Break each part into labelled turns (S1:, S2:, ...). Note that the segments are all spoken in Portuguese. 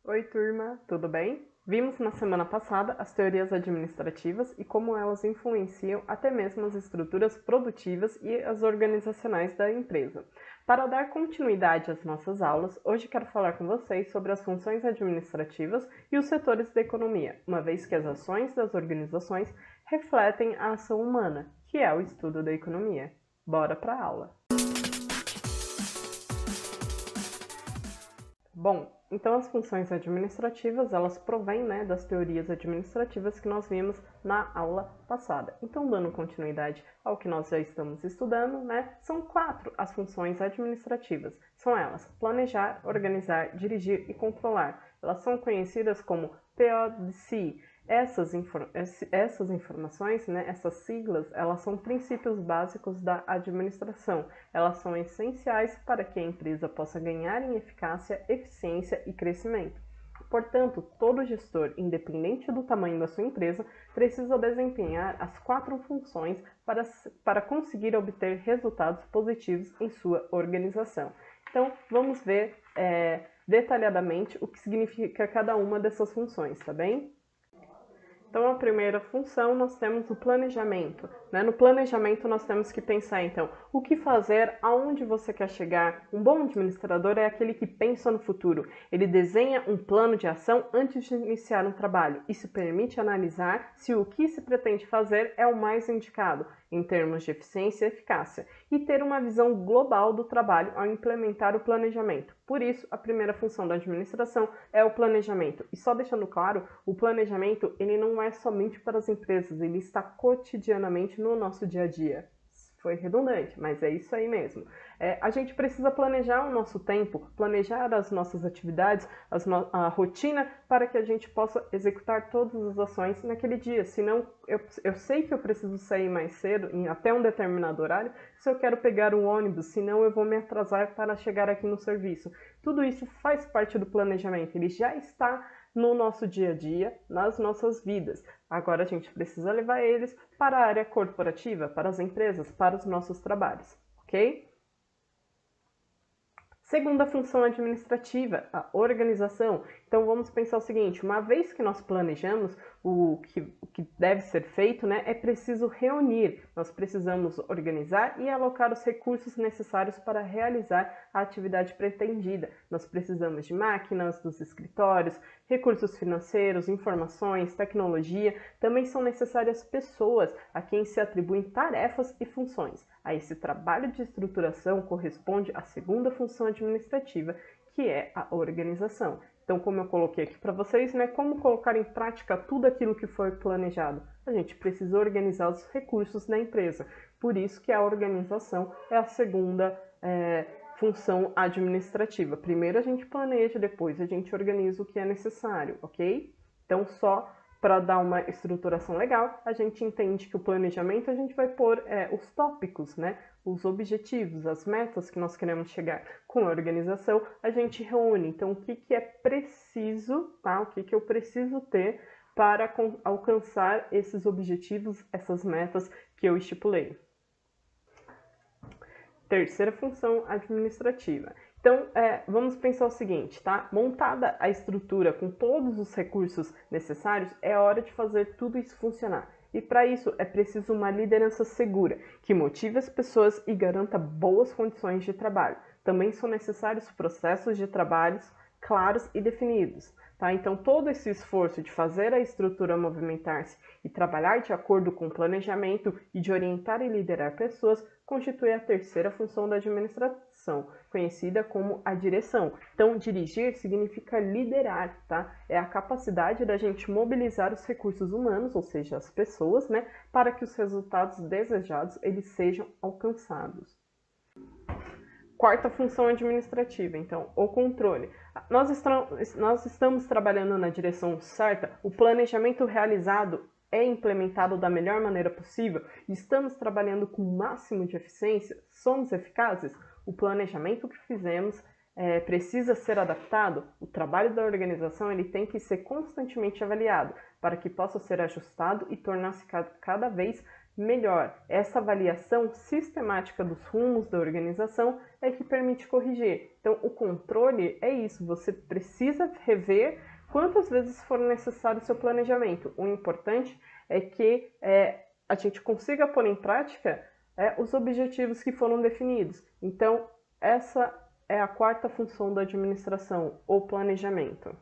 S1: Oi, turma, tudo bem? Vimos na semana passada as teorias administrativas e como elas influenciam até mesmo as estruturas produtivas e as organizacionais da empresa. Para dar continuidade às nossas aulas, hoje quero falar com vocês sobre as funções administrativas e os setores da economia, uma vez que as ações das organizações refletem a ação humana, que é o estudo da economia. Bora para a aula! Bom, então as funções administrativas, elas provêm, das teorias administrativas que nós vimos na aula passada. Então, dando continuidade ao que nós já estamos estudando, são 4 as funções administrativas. São elas: planejar, organizar, dirigir e controlar. Elas são conhecidas como PODC. Essas informações, essas siglas, elas são princípios básicos da administração. Elas são essenciais para que a empresa possa ganhar em eficácia, eficiência e crescimento. Portanto, todo gestor, independente do tamanho da sua empresa, precisa desempenhar as 4 funções para conseguir obter resultados positivos em sua organização. Então, vamos ver detalhadamente o que significa cada uma dessas funções, tá bem? Então, a primeira função, nós temos o planejamento. No planejamento, nós temos que pensar, então, o que fazer, aonde você quer chegar. Um bom administrador é aquele que pensa no futuro. Ele desenha um plano de ação antes de iniciar um trabalho. Isso permite analisar se o que se pretende fazer é o mais indicado, em termos de eficiência e eficácia, e ter uma visão global do trabalho ao implementar o planejamento. Por isso, a primeira função da administração é o planejamento. E só deixando claro, o planejamento ele não é somente para as empresas, ele está cotidianamente no nosso dia a dia. Foi redundante, mas é isso aí mesmo. A gente precisa planejar o nosso tempo, planejar as nossas atividades, a rotina, para que a gente possa executar todas as ações naquele dia. Senão, eu sei que eu preciso sair mais cedo, até um determinado horário, se eu quero pegar um ônibus, senão eu vou me atrasar para chegar aqui no serviço. Tudo isso faz parte do planejamento, ele já está no nosso dia a dia, nas nossas vidas. Agora a gente precisa levar eles para a área corporativa, para as empresas, para os nossos trabalhos, ok? Segunda função administrativa, a organização. Então vamos pensar o seguinte: uma vez que nós planejamos o que deve ser feito, é preciso reunir. Nós precisamos organizar e alocar os recursos necessários para realizar a atividade pretendida. Nós precisamos de máquinas, dos escritórios, recursos financeiros, informações, tecnologia. Também são necessárias pessoas a quem se atribuem tarefas e funções. A esse trabalho de estruturação corresponde a segunda função administrativa, que é a organização. Então, como eu coloquei aqui para vocês, como colocar em prática tudo aquilo que foi planejado? A gente precisa organizar os recursos da empresa. Por isso que a organização é a segunda função administrativa. Primeiro a gente planeja, depois a gente organiza o que é necessário, ok? Então, só para dar uma estruturação legal, a gente entende que o planejamento a gente vai pôr os tópicos, os objetivos, as metas que nós queremos chegar. Com a organização, a gente reúne, então, o que é preciso, tá? O que eu preciso ter para alcançar esses objetivos, essas metas que eu estipulei. Terceira função administrativa. Então, vamos pensar o seguinte, tá? Montada a estrutura com todos os recursos necessários, é hora de fazer tudo isso funcionar. E para isso é preciso uma liderança segura, que motive as pessoas e garanta boas condições de trabalho. Também são necessários processos de trabalhos claros e definidos. Tá? Então, todo esse esforço de fazer a estrutura movimentar-se e trabalhar de acordo com o planejamento e de orientar e liderar pessoas constitui a terceira função da administração, conhecida como a direção. Então, dirigir significa liderar, tá? É a capacidade da gente mobilizar os recursos humanos, ou seja, as pessoas, para que os resultados desejados eles sejam alcançados. Quarta função administrativa, então, o controle. Nós estamos trabalhando na direção certa, o planejamento realizado é implementado da melhor maneira possível, estamos trabalhando com o máximo de eficiência, somos eficazes, o planejamento que fizemos precisa ser adaptado, o trabalho da organização ele tem que ser constantemente avaliado para que possa ser ajustado e tornar-se cada vez melhor. Essa avaliação sistemática dos rumos da organização é que permite corrigir. Então, o controle é isso, você precisa rever quantas vezes for necessário o seu planejamento. O importante é que a gente consiga pôr em prática os objetivos que foram definidos. Então, essa é a quarta função da administração, o planejamento.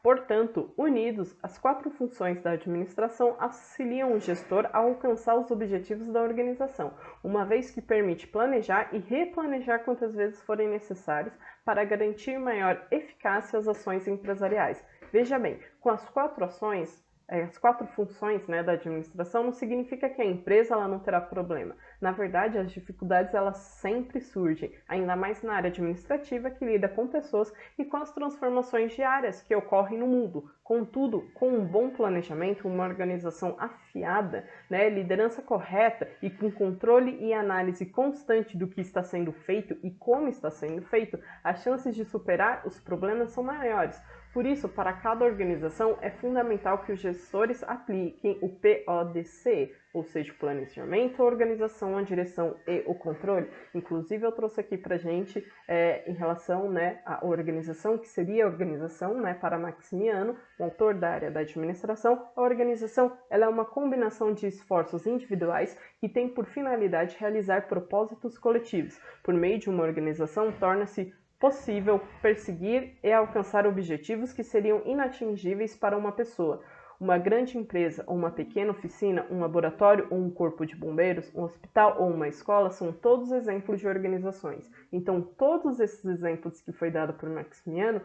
S1: Portanto, unidos, as quatro funções da administração auxiliam o gestor a alcançar os objetivos da organização, uma vez que permite planejar e replanejar quantas vezes forem necessários para garantir maior eficácia às ações empresariais. Veja bem, com as quatro funções da administração, não significa que a empresa ela não terá problema. Na verdade, as dificuldades elas sempre surgem, ainda mais na área administrativa que lida com pessoas e com as transformações diárias que ocorrem no mundo. Contudo, com um bom planejamento, uma organização afiada, liderança correta e com controle e análise constante do que está sendo feito e como está sendo feito, as chances de superar os problemas são maiores. Por isso, para cada organização, é fundamental que os gestores apliquem o PODC, ou seja, o planejamento, a organização, a direção e o controle. Inclusive, eu trouxe aqui para a gente, em relação à organização, que seria a organização, para Maximiano, o autor da área da administração. A organização ela é uma combinação de esforços individuais que tem por finalidade realizar propósitos coletivos. Por meio de uma organização, torna-se possível perseguir e alcançar objetivos que seriam inatingíveis para uma pessoa. Uma grande empresa ou uma pequena oficina, um laboratório ou um corpo de bombeiros, um hospital ou uma escola são todos exemplos de organizações. Então, todos esses exemplos que foi dado por Maximiano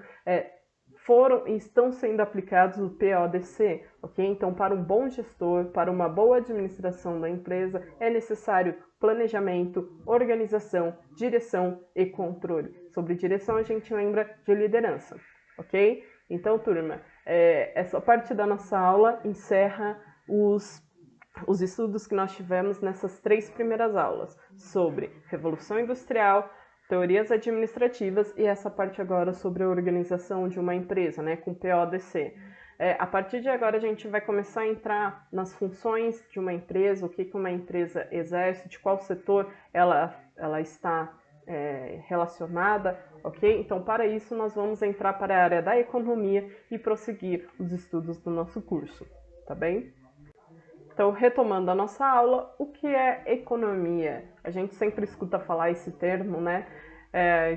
S1: foram e estão sendo aplicados no PODC, ok? Então, para um bom gestor, para uma boa administração da empresa, é necessário planejamento, organização, direção e controle. Sobre direção, a gente lembra de liderança, ok? Então, turma, essa parte da nossa aula encerra os estudos que nós tivemos nessas 3 primeiras aulas, sobre Revolução Industrial, teorias administrativas e essa parte agora sobre a organização de uma empresa, com PODC. A partir de agora a gente vai começar a entrar nas funções de uma empresa, o que uma empresa exerce, de qual setor ela está relacionada, ok? Então, para isso, nós vamos entrar para a área da economia e prosseguir os estudos do nosso curso, tá bem? Então, retomando a nossa aula, o que é economia? A gente sempre escuta falar esse termo,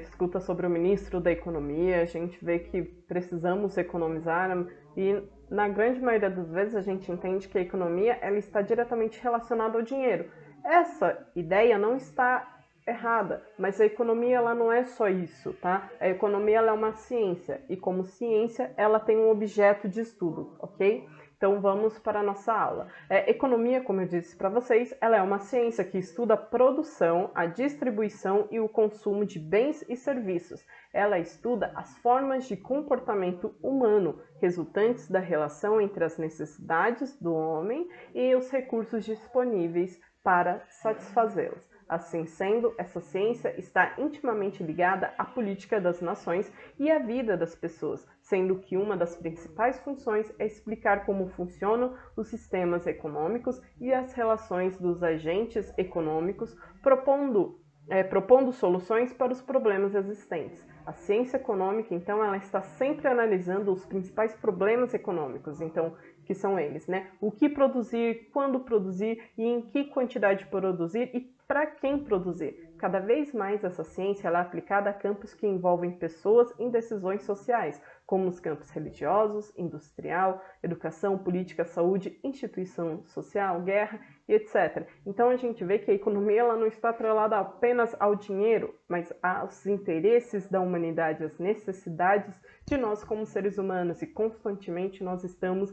S1: escuta sobre o ministro da economia, a gente vê que precisamos economizar e, na grande maioria das vezes, a gente entende que a economia ela está diretamente relacionada ao dinheiro. Essa ideia não está errada, mas a economia ela não é só isso, tá? A economia ela é uma ciência e, como ciência, ela tem um objeto de estudo, ok? Então, vamos para a nossa aula. Economia, como eu disse para vocês, ela é uma ciência que estuda a produção, a distribuição e o consumo de bens e serviços. Ela estuda as formas de comportamento humano, resultantes da relação entre as necessidades do homem e os recursos disponíveis para satisfazê-los. Assim sendo, essa ciência está intimamente ligada à política das nações e à vida das pessoas, sendo que uma das principais funções é explicar como funcionam os sistemas econômicos e as relações dos agentes econômicos, propondo soluções para os problemas existentes. A ciência econômica, então, ela está sempre analisando os principais problemas econômicos, então, que são eles, O que produzir, quando produzir e em que quantidade produzir e para quem produzir. Cada vez mais essa ciência ela é aplicada a campos que envolvem pessoas em decisões sociais, como os campos religiosos, industrial, educação, política, saúde, instituição social, guerra e etc. Então a gente vê que a economia ela não está atrelada apenas ao dinheiro, mas aos interesses da humanidade, às necessidades de nós como seres humanos e constantemente nós estamos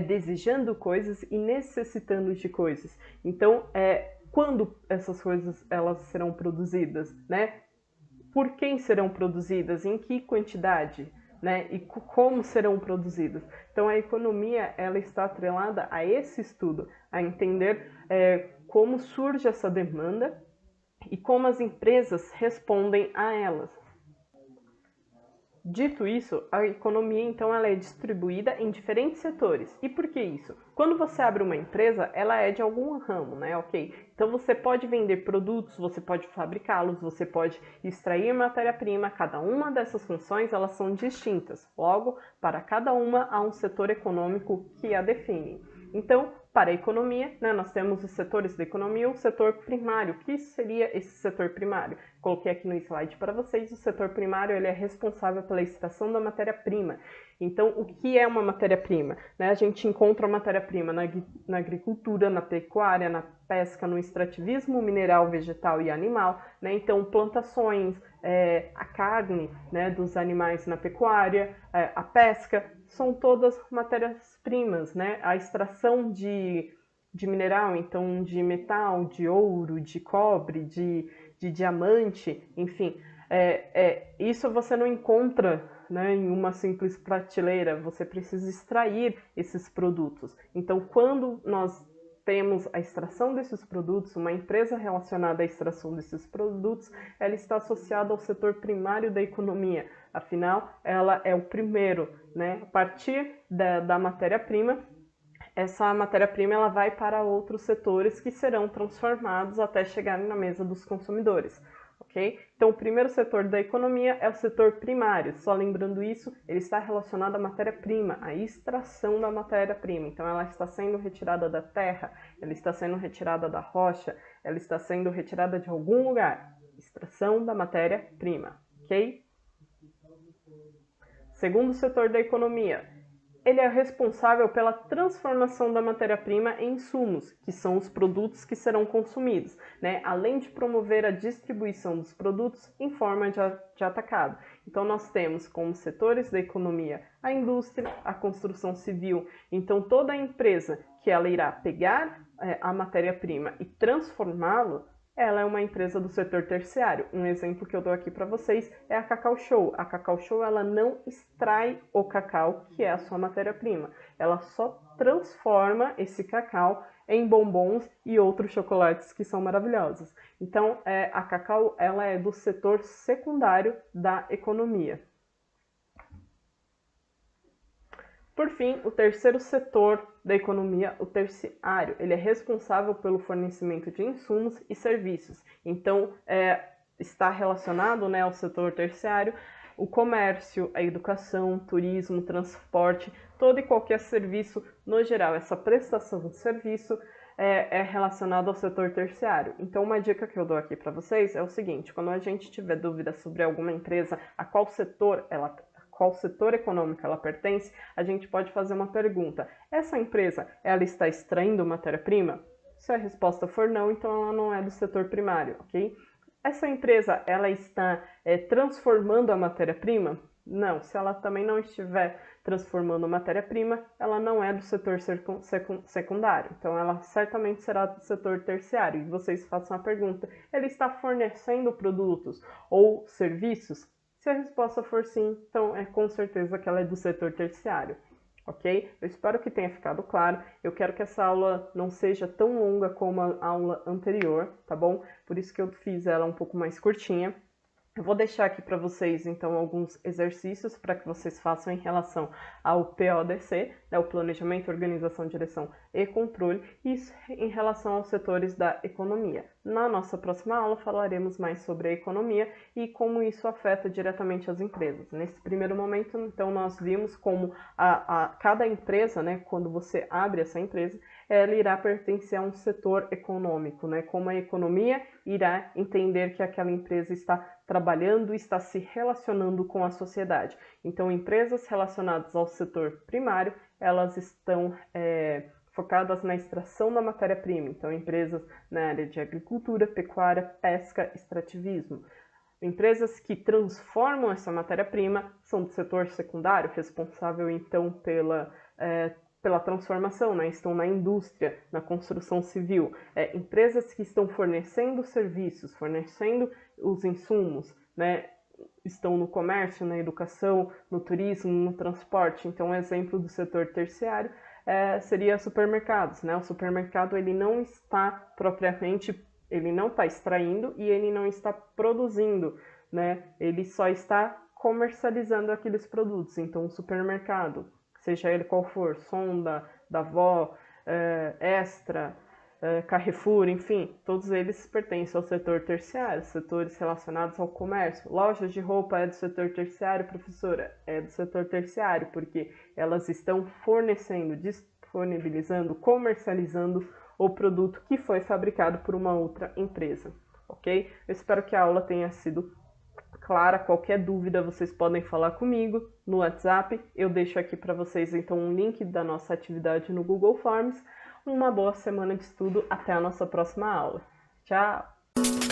S1: desejando coisas e necessitando de coisas. Então, quando essas coisas elas serão produzidas, Por quem serão produzidas, em que quantidade, E como serão produzidas. Então a economia ela está atrelada a esse estudo, a entender como surge essa demanda e como as empresas respondem a elas. Dito isso, a economia, então, ela é distribuída em diferentes setores. E por que isso? Quando você abre uma empresa, ela é de algum ramo, né? Ok? Então, você pode vender produtos, você pode fabricá-los, você pode extrair matéria-prima. Cada uma dessas funções, elas são distintas. Logo, para cada uma, há um setor econômico que a define. Então, para a economia, né, nós temos os setores da economia, o setor primário. O que seria esse setor primário? Coloquei aqui no slide para vocês, o setor primário ele é responsável pela extração da matéria-prima. Então, o que é uma matéria-prima? Né, a gente encontra a matéria-prima na agricultura, na pecuária, na pesca, no extrativismo mineral, vegetal e animal. Né? Então, plantações, a carne, né, dos animais na pecuária, a pesca, são todas matérias-primas. Né? A extração de mineral, então de metal, de ouro, de cobre, de diamante, enfim, isso você não encontra, né, em uma simples prateleira, você precisa extrair esses produtos. Então, quando nós temos a extração desses produtos, uma empresa relacionada à extração desses produtos, ela está associada ao setor primário da economia. Afinal, ela é o primeiro, né? A partir da matéria-prima, essa matéria-prima ela vai para outros setores que serão transformados até chegarem na mesa dos consumidores. Okay? Então, o primeiro setor da economia é o setor primário. Só lembrando isso, ele está relacionado à matéria-prima, à extração da matéria-prima. Então, ela está sendo retirada da terra, ela está sendo retirada da rocha, ela está sendo retirada de algum lugar. Extração da matéria-prima. Ok? Segundo setor da economia, ele é responsável pela transformação da matéria-prima em insumos, que são os produtos que serão consumidos, né? Além de promover a distribuição dos produtos em forma de atacado. Então, nós temos como setores da economia a indústria, a construção civil. Então, toda empresa que ela irá pegar a matéria-prima e transformá-lo, ela é uma empresa do setor terciário. Um exemplo que eu dou aqui para vocês é a Cacau Show. A Cacau Show ela não extrai o cacau, que é a sua matéria-prima. Ela só transforma esse cacau em bombons e outros chocolates que são maravilhosos. Então, a Cacau ela é do setor secundário da economia. Por fim, o terceiro setor da economia, o terciário, ele é responsável pelo fornecimento de insumos e serviços. Então, está relacionado, né, ao setor terciário o comércio, a educação, turismo, transporte, todo e qualquer serviço no geral. Essa prestação de serviço é relacionado ao setor terciário. Então, uma dica que eu dou aqui para vocês é o seguinte: quando a gente tiver dúvida sobre alguma empresa, a qual setor econômico ela pertence, a gente pode fazer uma pergunta. Essa empresa, ela está extraindo matéria-prima? Se a resposta for não, então ela não é do setor primário, ok? Essa empresa, ela está transformando a matéria-prima? Não, se ela também não estiver transformando a matéria-prima, ela não é do setor secundário. Então, ela certamente será do setor terciário. E vocês façam a pergunta, ele está fornecendo produtos ou serviços? Se a resposta for sim, então é com certeza que ela é do setor terciário, ok? Eu espero que tenha ficado claro. Eu quero que essa aula não seja tão longa como a aula anterior, tá bom? Por isso que eu fiz ela um pouco mais curtinha. Eu vou deixar aqui para vocês, então, alguns exercícios para que vocês façam em relação ao PODC, né, o Planejamento, Organização, Direção e Controle, e isso em relação aos setores da economia. Na nossa próxima aula falaremos mais sobre a economia e como isso afeta diretamente as empresas. Nesse primeiro momento, então, nós vimos como cada empresa, né, quando você abre essa empresa, ela irá pertencer a um setor econômico, né? Como a economia irá entender que aquela empresa está trabalhando, está se relacionando com a sociedade. Então, empresas relacionadas ao setor primário, elas estão focadas na extração da matéria-prima. Então, empresas na área de agricultura, pecuária, pesca, extrativismo. Empresas que transformam essa matéria-prima são do setor secundário, responsável, então, pela transformação, né? Estão na indústria, na construção civil. Empresas que estão fornecendo serviços, fornecendo os insumos, né? Estão no comércio, na educação, no turismo, no transporte. Então, um exemplo do setor terciário seria supermercados, né? O supermercado ele não está propriamente, ele não está extraindo e ele não está produzindo, né? Ele só está comercializando aqueles produtos. Então, o supermercado, seja ele qual for, Sonda, Davó, Extra, Carrefour, enfim, todos eles pertencem ao setor terciário, setores relacionados ao comércio. Lojas de roupa é do setor terciário, professora? É do setor terciário, porque elas estão fornecendo, disponibilizando, comercializando o produto que foi fabricado por uma outra empresa, ok? Eu espero que a aula tenha sido clara. Qualquer dúvida vocês podem falar comigo no WhatsApp. Eu deixo aqui para vocês então um link da nossa atividade no Google Forms. Uma boa semana de estudo. Até a nossa próxima aula. Tchau!